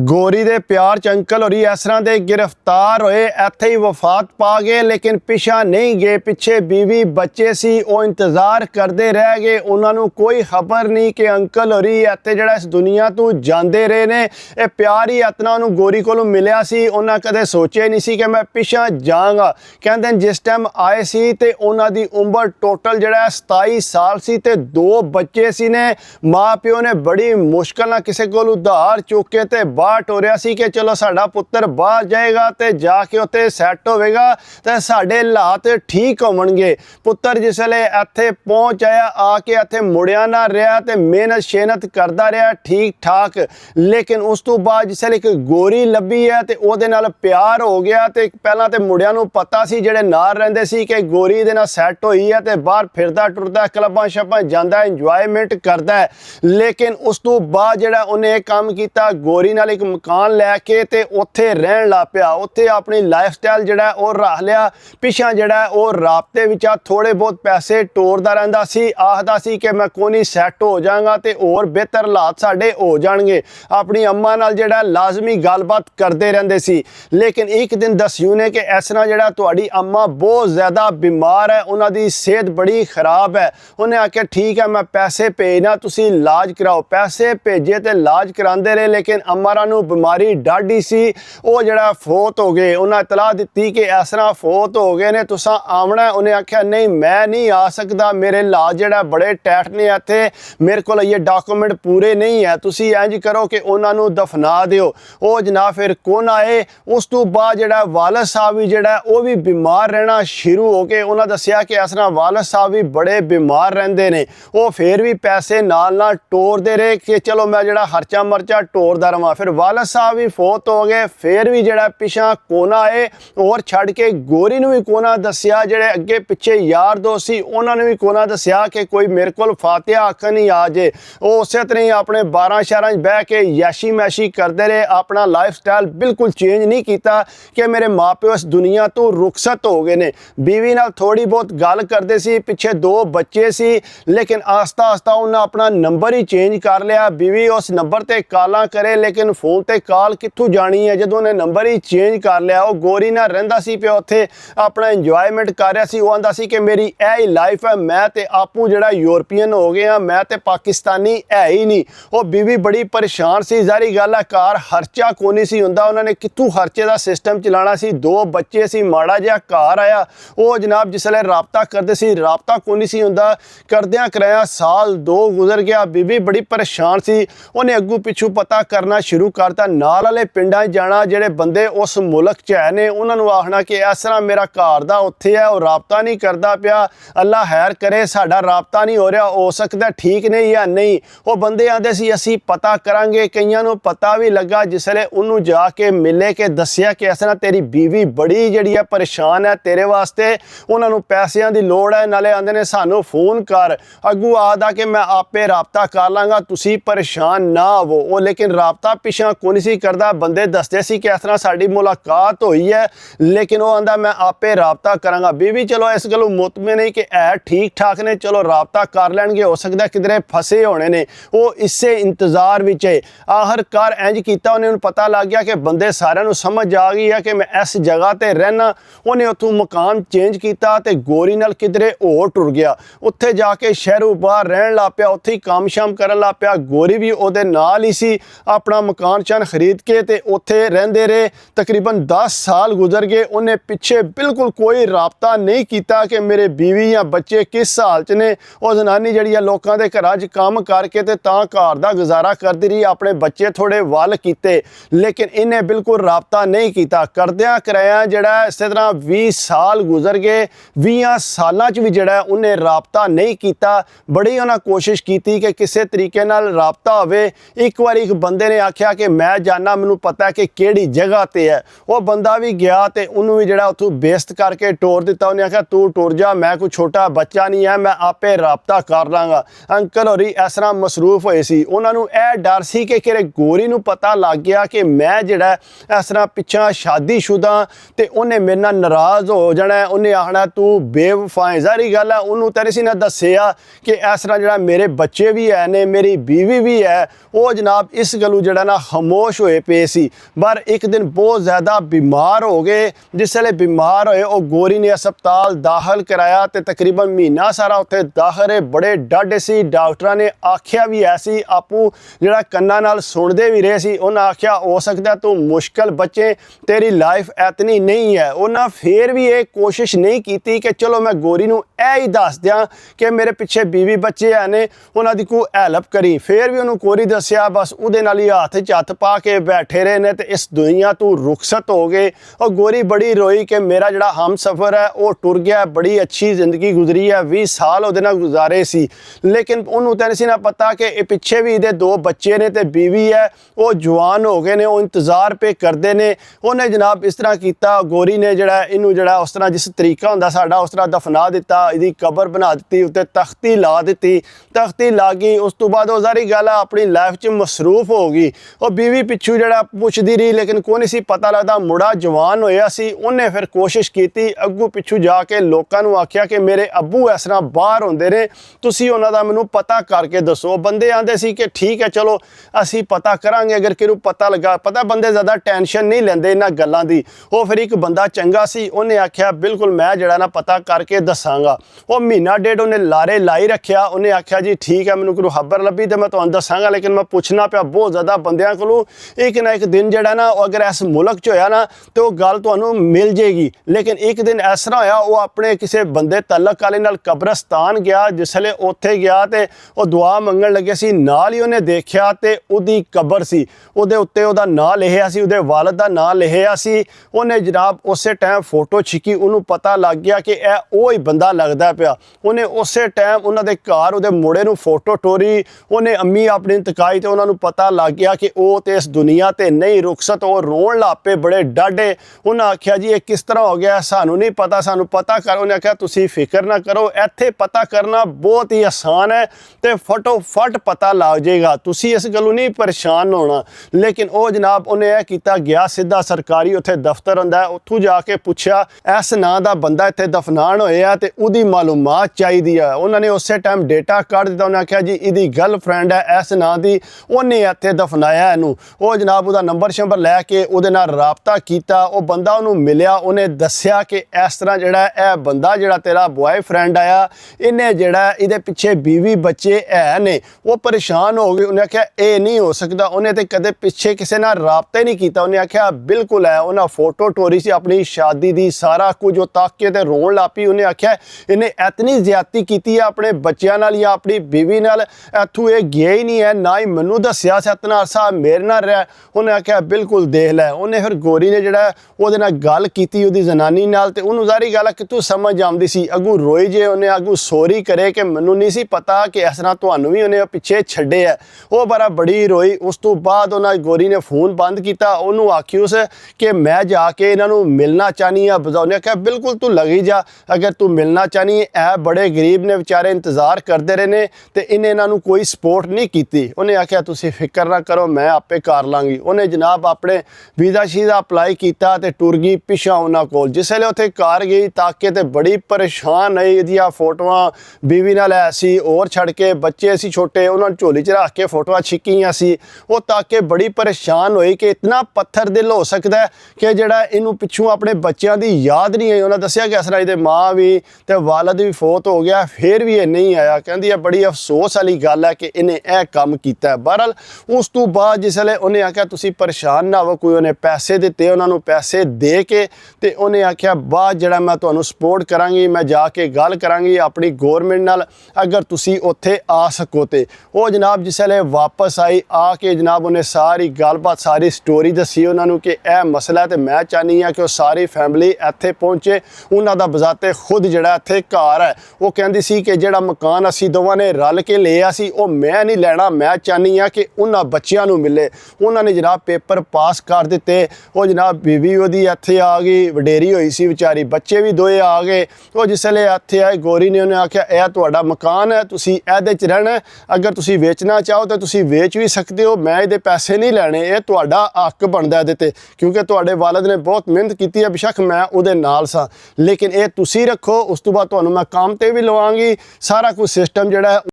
ਗੋਰੀ ਦੇ ਪਿਆਰ ਚ ਅੰਕਲ ਹੋਰੀ ਇਸ ਤਰ੍ਹਾਂ ਦੇ गिरफ्तार होए, ਇੱਥੇ ही वफात पा गए लेकिन पिछा नहीं गए। पिछे बीवी बच्चे सी वो इंतज़ार करते रह गए। उन्होंने कोई खबर नहीं कि अंकल होरी इत्थे जिहड़ा इस दुनिया तो जाते रहे ने। ये प्यार ही इतना उन्होंने गोरी को मिलिया सी, उन्हें कदे सोचे नहीं सी कि मैं पिछा जाऊँगा। कहते जिस टाइम आए सी ते उन्हां दी उम्र टोटल जिहड़ा 27 साल सी ते 2 बच्चे सी ने। माँ प्यो ने बड़ी मुश्किल नाल किसी कोल उधार चुक के ते बाहर टोरिया सी कि चलो साडा पुत्तर बाहर जाएगा ते जाके उत्थे सैट होवेगा ते साडे हालात ठीक होवणगे। पुत्तर जिसले इत्थे पहुंच आया आके इत्थे मुड़िया ना रहा ते मेहनत शेहनत करदा रहा ठीक ठाक, लेकिन उस तो बाद जिसले एक गोरी लभी है ते ओहदे नाल प्यार हो गया। ते पहलां ते मुड़िया नूं पता सी जिहड़े नाल रहिंदे सी कि गोरी दे नाल सैट होई है ते बाहर फिरदा टुरदा क्लबां शबां जांदा इंजॉयमेंट करदा है। लेकिन उस तो बाद जिहड़ा उहने काम कीता, गोरी नाल एक मकान लैके ते उत्थे रहन लग पिया। उत्थे अपनी लाइफ स्टाइल जिहड़ा वो रख लिया। पिछा जिहड़ा वो राबते विच थोड़े बहुत पैसे टोरदा रहिंदा सी, आखदा सी कि मैं कोई नहीं सैट हो जाऊंगा ते होर बेहतर हालात साडे हो जाणगे। अपनी अम्मा नाल जिहड़ा लाजमी गलबात करते रहंदे सी। लेकिन एक दिन दस्सियो ने कि इस तरह जिहड़ा तुहाडी अम्मा बहुत ज़्यादा बीमार है, उन्हां दी सेहत बड़ी खराब है। उन्हें आख्या ठीक है मैं पैसे भेजना, तुसीं इलाज कराओ। पैसे भेजे ते इलाज करांदे रहे, लेकिन अम्मा नूं बीमारी डाढी सी। वो जिहड़ा फोत हो गए, उन्हें इतला दी कि इस तरह फोत हो गए ने, तुसां आवना। उन्हें आख्या नहीं मैं नहीं आ सकदा, मेरे इलाज जिहड़ा बड़े टैट ने इत्थे, मेरे को ये डॉक्यूमेंट पूरे नहीं है। तुसीं इंज करो कि उन्होंने दफना दिओ। वो जनाब फिर कौन आए। उस तो बाद जिहड़ा वालिद साहब भी जिहड़ा वो भी बीमार रहना शुरू हो गए। उन्हें दस्सिया कि इस तरह वालिद साहब भी बड़े बीमार रहिंदे ने। वो फिर भी पैसे नाल टोरदे रहे कि चलो मैं जिहड़ा खर्चा मर्चा टोरदा रवां। फिर वालिद साहब भी फोत हो गए। फिर भी जिहड़ा पिछा कोना आए और छड़ के गोरी नूं भी कोना दस्सिया। जिहड़े अगे पिछे यार दोस्त सी उन्होंने भी कोना दस्सिया कि कोई मेरे को फातिहा आखन नहीं आ जे। वो उस तरह ही अपने 12 शहरां बह के यैशी मैशी करते रहे। अपना लाइफ स्टाइल बिल्कुल चेंज नहीं किया कि मेरे माँ प्यो इस दुनिया तो रुखसत हो गए ने। बीवी नाल थोड़ी बहुत गल करते सी, पिछे 2 बच्चे सी, लेकिन आस्ता आस्ता उन्हें अपना नंबर ही चेंज कर लिया। बीवी उस नंबर ते कालां करे, लेकिन फोन ते काल कित्थों जानी है जदों उन्हें नंबर ही चेंज कर लिया। वो गोरी नाल रहिंदा सी पिया उत्थे, अपना इंजॉयमेंट कर रहा सी। वो आंदा सी कि मेरी यह ही लाइफ है, मैं ते आपू जिहड़ा यूरोपीयन हो गया, मैं ते पाकिस्तानी है ही नहीं। वो बीवी बड़ी परेशान सी। जारी गल है घर खर्चा कोई नहीं सी हुंदा, उन्होंने कित्थों खर्चे का सिस्टम चलाना सी। 2 बच्चे सी, माड़ा जिहा घर आया। वो जनाब जिसले राबता करते सी, राबता कोई नहीं सी हुंदा। करदियां कराया साल 2 गुजर गया। बीवी बड़ी परेशान सी। उन्हें अगू पिछू पता करना शुरू करता, नाल वाले पिंडां जाना, जिहड़े बंदे उस मुल्क च है ने उन्होंने आखना कि इस तरह मेरा घर दा उत्थे है, वो राबता नहीं करता पिया, अल्लाह खैर करे साडा राबता नहीं हो रहा, हो सकता ठीक नहीं या नहीं। वो बंदे आंदे सी असीं पता करांगे। कईयां नूं पता भी लगा जिसले उन्होंने जाके मिले के दस्सिया कि इस तरह तेरी बीवी बड़ी जिहड़ी है परेशान है, तेरे वास्ते उन्होंने पैसिਆਂ ਦੀ लोड़ है। नाले आंदे ने सानू फोन कर। अगू आखदा कि मैं आपे राबता कर लांगा, तुसीं परेशान ना होवो। वो लेकिन राबता पिछा कोई नहीं सी करदा। बंदे दसदे सी कि इस तरह साडी मुलाकात हुई है, लेकिन वो आंदा मैं आपे राबता करांगा। बीवी चलो इस गल्लों मुतमिन नहीं कि है ठीक ठाक ने, चलो राबता कर लैणगे, हो सकदा किधरे फसे होने ने। वो इसे इंतजार विच है। आखिरकार इंज कीता, उन्हें पता लग गया कि बंदे सारिਆਂ ਨੂੰ समझ आ गई है कि मैं इस जगह ते रहना। उन्हें उत्थों मकान चेंज किया ते गोरी नाल किधरे होर टुर गया। उत्थे जाके शहरों बाहर रहन लग पिया, उत्थे ही काम शाम करन लग पिया। गोरी भी उहदे नाल ही सी। अपना मकान शान खरीद के ते उत्थे रहिंदे रहे। तकरीबन 10 साल गुजर गए। उन्हें पिछे बिल्कुल कोई राबता नहीं किया कि मेरे बीवी या बच्चे किस हाल च ने। वो जनानी जिहड़ी है लोकां दे घरां च काम करके ते तां घर दा गुजारा करदी रही, अपने बच्चे थोड़े वल कीते, लेकिन इन्हें बिल्कुल राबता नहीं किया। करदियां कराया जिहड़ा इस तरह 20 साल गुजर गए। 20 सालां च भी जिहड़ा उन्हें राबता नहीं किया। बड़ी उन्हें कोशिश की कि किसी तरीके नाल राबता होवे। एक बार एक बंदे ने आख्या कि मैं जाना, मैनूं पता कि किहड़ी जगह ते है। वो बंदा भी गया ते उन्होंने भी जिहड़ा उत्थों बेइज्जत करके टोर दिता। उन्हें आख्या तू टुर जा, मैं कोई छोटा बच्चा नहीं है, मैं आपे राबता कर लांगा। अंकल होरी इस तरह मसरूफ होए सी। उन्होंने यह डर सी कि किरे गोरी नूं पता लग गया कि मैं जिहड़ा इस तरह पिछा शादीशुदा ते उन्हें मेरे नाल नाराज़ हो जाना। उन्हें आखना तू बेवफा है। जारी गल है, उन्होंने तेरे सी ने दस्सिया कि इस तरह जिहड़ा मेरे बच्चे भी है ने, मेरी बीवी भी है। वो जनाब इस गल्लों जिहड़ा ना ਖਾਮੋਸ਼ ਹੋਏ ਪਏ ਸੀ। ਪਰ ਇੱਕ ਦਿਨ ਬਹੁਤ ਜ਼ਿਆਦਾ ਬਿਮਾਰ ਹੋ ਗਏ। ਜਿਸ ਵੇਲੇ ਬਿਮਾਰ ਹੋਏ ਉਹ ਗੋਰੀ ਨੇ ਹਸਪਤਾਲ ਦਾਖਲ कराया तो तकरीबन महीना सारा उत्थे दाखल रहे। बड़े डाढे सी, डॉक्टरां ने आख्या भी ऐसी आपू जिहड़ा कन्नां नाल सुणदे भी रहे सी। उन्हां आख्या हो सकदा तू मुश्किल बच्चे, तेरी लाइफ इतनी नहीं है। उन्हां फिर भी ये कोशिश नहीं की कि चलो मैं गोरी नूं ਇਹ ही दस दियां कि मेरे पिछे बीवी बच्चे है ने, उन्हां दी कोई हेल्प करी। फिर भी उन्होंने गोरी दस्या, बस उहदे नाल ही हत्थ च हत्थ पा के बैठे रहे ने ते इस दुनिया तो रुखसत हो गए। और गोरी बड़ी रोई कि मेरा जिहड़ा हम सफ़र है वो टुर गया। बड़ी अच्छी जिंदगी गुजरी है, 20 साल उहदे नाल गुजारे सी, लेकिन उन्होंने तो नहीं सी ना पता कि पिछे भी इहदे 2 बच्चे ने ते बीवी है, वो जवान हो गए ने, वो इंतज़ार पे करते ने। उन्हें जनाब इस तरह किया, गोरी ने जिहड़ा इनू जिहड़ा उस तरह जिस तरीका हुंदा साडा उस तरह दफना दिता, इहदी कबर बना दी, उत्ते तख्ती ला दी। तख्ती ला गई, उस तो बाद सारी गल अपनी लाइफ च मसरूफ हो गई। और बीवी पिछू जिहड़ा पुछदी रही, लेकिन कोई नहीं सी पता लगता। मुड़ा जवान होया सी, उन्हें फिर कोशिश की अगू पिछू जाके लोगों नूं आख्या कि मेरे अब्बू इस तरह बाहर होंदे ने, तुसीं उन्हां दा मैनूं पता करके दसो। बंदे आंदे सी कि ठीक है चलो असीं पता करांगे, अगर किहनूं पता लगा। पता बंदे ज़्यादा टेंशन नहीं लैंदे इन्हां गल्लां दी। वो फिर एक बंदा चंगा सी, उन्हें आख्या बिल्कुल मैं जिहड़ा ना पता करके दसांगा। वो महीना डेढ़ उन्हें लारे लाई रखिया। उन्हें आख्या जी ठीक है, मैनूं कोई खबर लभी तो मैं तुहानूं दसांगा, लेकिन मैं पुछना पिया बहुत ज़्यादा बंदियां कोलों। एक ना एक दिन जिहड़ा ना अगर इस मुल्क च होया ना तो वो गल तुहानूं मिल जाएगी। लेकिन एक दिन इस तरह होया, वो अपने किसी बंदे तलक वाले नाल कब्रस्तान गया। जिसले उत्थे गया तो वो दुआ मंगण लगे सी, नाल ही उन्हें देखिया तो उहदी कबर सी, उहदे उत्ते उहदा नाम लिखिया सी, उहदे वालिद दा नाम लिखिया सी। उन्हें जनाब उस टाइम फोटो छिकी, उन्होंने पता लग गया कि यह वो ही बंदा लगता पिया। उन्हें उस टाइम उन्होंने घर उहदे मुड़े नूं फोटो टोरी। उन्हें अम्मी अपनी तकाई तो उन्होंने पता लग गया कि वो तो इस दुनिया ते नहीं रुखसत। वो रोन लग पे बड़े डाढे। उन्हें आख्या जी ये किस तरह हो गया, सानू नहीं पता, सानू पता कर। उन्हें आख्या तुसीं फिक्र ना करो, इत्थे पता करना बहुत ही आसान है तो फटोफट पता लग जाएगा, तुसीं इस गल्लों नहीं परेशान होना। लेकिन वो जनाब उन्हें यह किया, गया सीधा सरकारी उत्थे दफ्तर हुंदा है, उत्थों जाके पुछया इस नां दा बंदा इत्थे दफनान होया ते उहदी मालूमात चाहिदी है। उन्होंने उस टाइम डेटा कढ दिता। उन्हें आख्या जी इहदी गर्लफ्रेंड है इस नां दी, उन्हें इत्थे दफनाया इनू। वो जनाब उहदा नंबर शंबर लैके उहदे नाल राबता किया। वो बंदा उन्होंने मिलिया, उन्हें दस्सिया कि इस तरह जिहड़ा यह बंदा जिहड़ा तेरा बॉयफ्रेंड आया, इन्हें जिहड़ा इहदे पिछे बीवी बच्चे है ने। वो परेशान हो गए। उन्हें आख्या ये नहीं हो सकता, उन्हें तो कदे पिछे किसी नाल राबता ही नहीं किया। उन्हें आख्या बिल्कुल है। उन्हें फोटो टोरी सी अपनी शादी दी, सारा कुछ ताक के ते रोन लग पई। उन्हें आख्या इन्हें इतनी ज्यादती की है अपने बच्चों नाल या अपनी बीवी नाल, इत्थों ये गया ही नहीं है, ना ही मैनू दस्सिया सी, इतना अरसा मेरे नाल रहा। उन्हें आख्या बिल्कुल देख लै। उन्हें फिर गोरी ने जिहड़ा उहदे नाल गल कीती उहदी जनानी नाल, ते उहनूं सारी गल कितों समझ आउंदी सी। अगू रोई जे, उन्हें अगू सॉरी करे कि मैनू नहीं सी पता कि इस तरह तुहानूं भी उन्हें पिछे छड्डे है। वो बड़ी रोई। उस तो बाद उन्हें गोरी ने फोन बंद किया। उन्होंने आखियोस कि मैं जाके इन्हों मिलना चाहनी हाँ। बजाओ ने आख्या बिल्कुल तू लगी जा, अगर तू मिलना चाहनी है। बड़े गरीब ने बेचारे इंतजार करते रहे ने ते इन्हें इन्हों कोई सपोर्ट नहीं की। उन्हें आख्या तुसीं फिक्र ना करो, मैं आपे कर लाँगी। उन्हें जनाब अपने वीज़ा शीज़ा अपलाई किया ते टुर गई पिछा उन्होंने कोल। जिसले उत्थे कार गई ताके ते बड़ी परेशान है। इहदियां फोटोआं बीवी नाल ऐसी और छड़ के बच्चे सी छोटे, उन्होंने झोली च रख के फोटोआं छिकियां सी। वो ताके बड़ी परेशान हुई कि इतना पत्थर दिल हो सकता है कि जिहड़ा इनू पिछों अपने बच्चों की याद नहीं आई। उन्हें दस्सिया कि इस तरह इहदे माँ भी ते वालिद भी फौत हो गया, फिर भी ये नहीं आया। कहंदी है बड़ी अफसोस वाली गल है कि इन्हें यह काम किया। बहरहाल उस तो बाद जिसले उन्हें आख्या तुसीं परेशान ना हो, कोई उन्हें पैसे दिते, उन्होंने पैसे दे के ते उन्हें आख्या बाद जिहड़ा मैं तुहानूं सपोर्ट करांगी, मैं जाके गल करांगी अपनी गौरमेंट नाल, अगर तुसीं उत्थे आ सको ते। वो जनाब जिसले वापस आई, आके जनाब उन्हें सारी गलबात सारी स्टोरी दसी उन्होंने कि यह मसला है, तो मैं चाहनी हाँ कि वो सारी फैमिली इत्थे पहुँचे। उन्हों का बजाते खुद जिहड़ा इत्थे घर है, वो कहती सी कि जिहड़ा मकान असीं दोवां ने रल के लिया सी वो मैं नहीं लैना, मैं चाहनी हाँ कि उन्होंने बच्चों नूं मिले। उन्होंने जनाब पेपर पास कर दिते। वो जनाब बीवी वही इत्थे आ गई, वडेरी हुई सी बेचारी, बच्चे भी दोए आ गए। वो जिसले इत्थे आए गोरी ने उन्हें आख्या यह तुहाडा मकान है, तुसीं इहदे च रहना, अगर तुसीं वेचना चाहो तो तुसीं वेच भी सकते हो, मैं इहदे पैसे नहीं लैणे, ये तुहाडा हक बनदा इहदे ते, क्योंकि तुहाडे वालिद ने बहुत मेहनत की है। बेशक मैं उहदे नाल सां, लेकिन ये तुसीं रखो, उस तो बाद तुहानूं मैं काम ते भी लवांगी। सारा कुछ सिस्टम जिहड़ा है